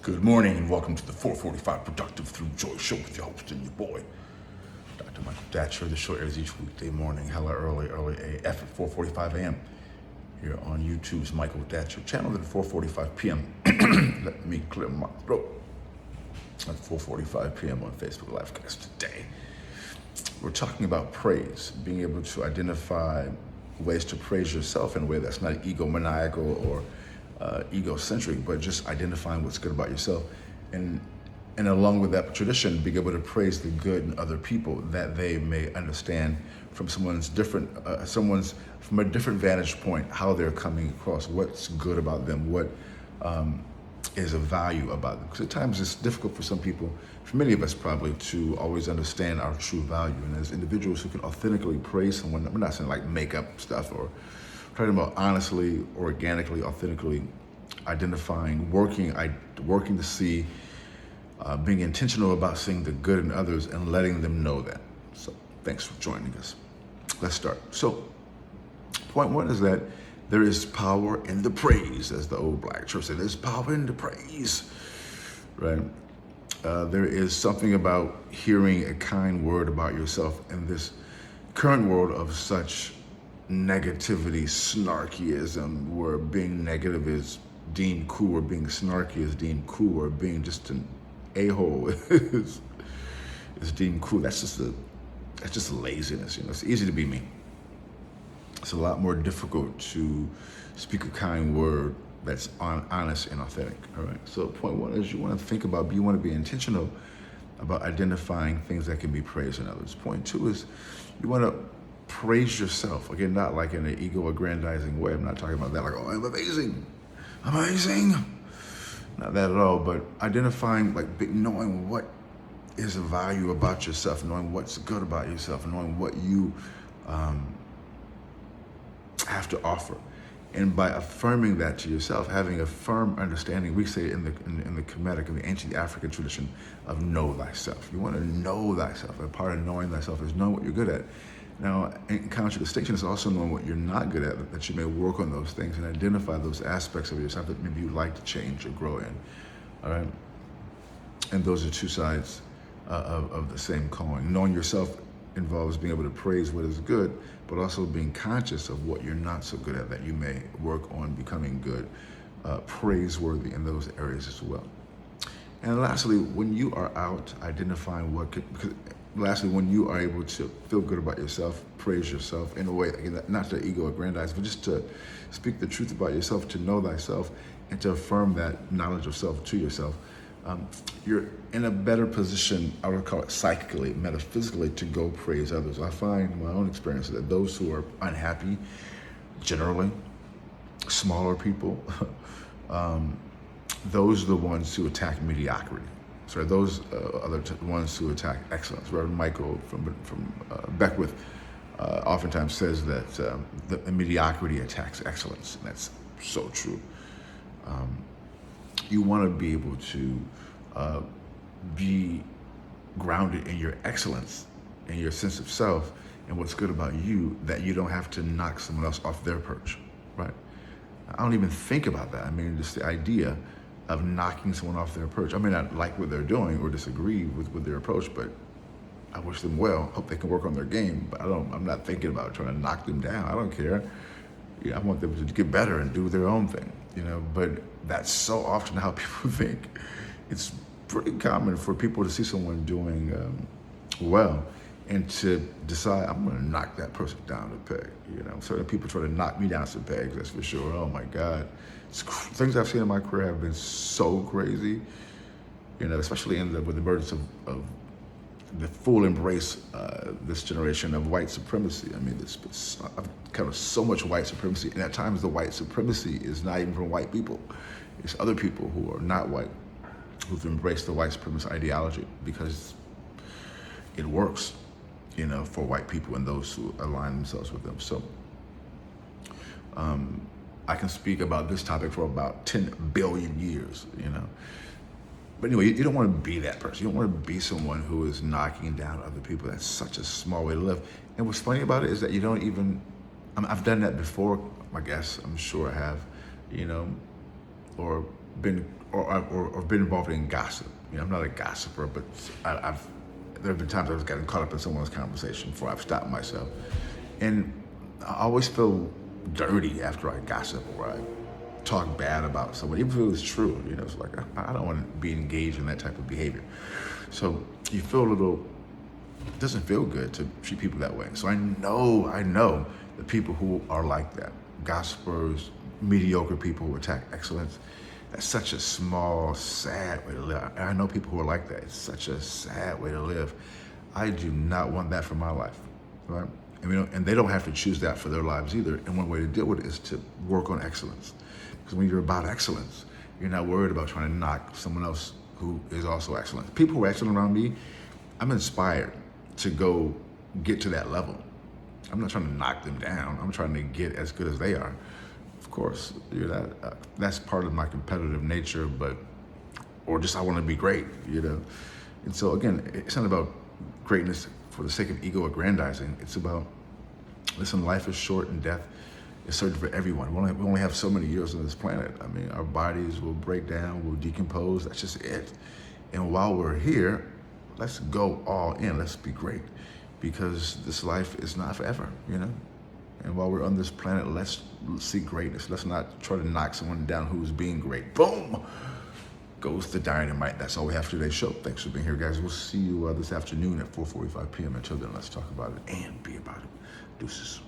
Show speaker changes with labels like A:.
A: Good morning and welcome to the 445 Productive Through Joy Show with your host and your boy, Dr. Michael Datcher. The show airs each weekday morning, hella early AF at 4:45 a.m. here on YouTube's Michael Datcher channel at 4:45 p.m. Let me clear my throat. At 4:45 p.m. on Facebook Livecast today. We're talking about praise, being able to identify ways to praise yourself in a way that's not egomaniacal or egocentric, but just identifying what's good about yourself, and along with that tradition, being able to praise the good in other people that they may understand from someone's from a different vantage point, how they're coming across, what's good about them, what is of value about them. Because at times it's difficult for some people, for many of us probably, to always understand our true value. And as individuals who can authentically praise someone, we're not saying like make up stuff or talking about honestly, organically, authentically identifying, working to see, being intentional about seeing the good in others and letting them know that. So thanks for joining us. Let's start. So point one is that there is power in the praise, as the old black church said, there's power in the praise, right? There is something about hearing a kind word about yourself in this current world of such negativity, snarkyism, where being negative is deemed cool, or being snarky is deemed cool, or being just an a-hole is deemed cool. That's just laziness. It's easy to be me. It's a lot more difficult to speak a kind word that's honest and authentic. All right. So point one is you want to be intentional about identifying things that can be praised in others. Point two is you want to praise yourself. Again, not like in an ego-aggrandizing way. I'm not talking about that like, oh, I'm amazing. Not that at all, but identifying, like knowing what is of value about yourself, knowing what's good about yourself, knowing what you have to offer. And by affirming that to yourself, having a firm understanding, we say in the Kemetic, in the ancient African tradition, of know thyself. You want to know thyself. And part of knowing thyself is knowing what you're good at. Now, in contradistinction is also knowing what you're not good at, that you may work on those things and identify those aspects of yourself that maybe you'd like to change or grow in. All right? And those are two sides of the same coin. Knowing yourself involves being able to praise what is good, but also being conscious of what you're not so good at, that you may work on becoming good, praiseworthy in those areas as well. And lastly, when you are out identifying when you are able to feel good about yourself, praise yourself in a way, again, not to ego-aggrandize, but just to speak the truth about yourself, to know thyself, and to affirm that knowledge of self to yourself, you're in a better position, I would call it psychically, metaphysically, to go praise others. I find in my own experience that those who are unhappy, generally, smaller people, those are the ones who attack mediocrity. So those ones who attack excellence. Reverend Michael from Beckwith oftentimes says that the mediocrity attacks excellence, and that's so true. You want to be able to be grounded in your excellence and your sense of self and what's good about you, that you don't have to knock someone else off their perch, right? I don't even think about that. I mean, just the idea of knocking someone off their perch. I may not like what they're doing or disagree with their approach, but I wish them well. Hope they can work on their game, but I'm not thinking about trying to knock them down. I don't care. I want them to get better and do their own thing, but that's so often how people think. It's pretty common for people to see someone doing well and to decide, I'm going to knock that person down a peg. Certain people try to knock me down some pegs, that's for sure. Oh my God. Things I've seen in my career have been so crazy, especially with the emergence of the full embrace this generation of white supremacy. I mean, I've kind of so much white supremacy, and at times the white supremacy is not even from white people. It's other people who are not white, who've embraced the white supremacist ideology because it works, for white people and those who align themselves with them. So I can speak about this topic for about 10 billion years, But anyway, you don't want to be that person. You don't want to be someone who is knocking down other people. That's such a small way to live. And what's funny about it is that you don't even, I've done that before, I guess, I'm sure I have, or been or been involved in gossip. You know, I'm not a gossiper, but there have been times I've gotten caught up in someone's conversation before I've stopped myself. And I always feel dirty after I gossip or I talk bad about someone, even if it was true. You know, it's like, I don't want to be engaged in that type of behavior. So you feel a little, it doesn't feel good to treat people that way. So I know the people who are like that, gossipers, mediocre people who attack excellence. That's such a small, sad way to live. And I know people who are like that. It's such a sad way to live. I do not want that for my life, right? And they don't have to choose that for their lives either. And one way to deal with it is to work on excellence. Because when you're about excellence, you're not worried about trying to knock someone else who is also excellent. People who are excellent around me, I'm inspired to go get to that level. I'm not trying to knock them down. I'm trying to get as good as they are. Of course, that's part of my competitive nature, or just I want to be great, you know. And so again, it's not about greatness for the sake of ego aggrandizing. It's about, listen, life is short and death is certain for everyone. We only have so many years on this planet. I mean, our bodies will break down, will decompose. That's just it. And while we're here, let's go all in. Let's be great, because this life is not forever, you know. And while we're on this planet, let's seek greatness. Let's not try to knock someone down who's being great. Boom! Goes the dynamite. That's all we have for today's show. Thanks for being here, guys. We'll see you this afternoon at 4:45 p.m. Until then, let's talk about it and be about it. Deuces.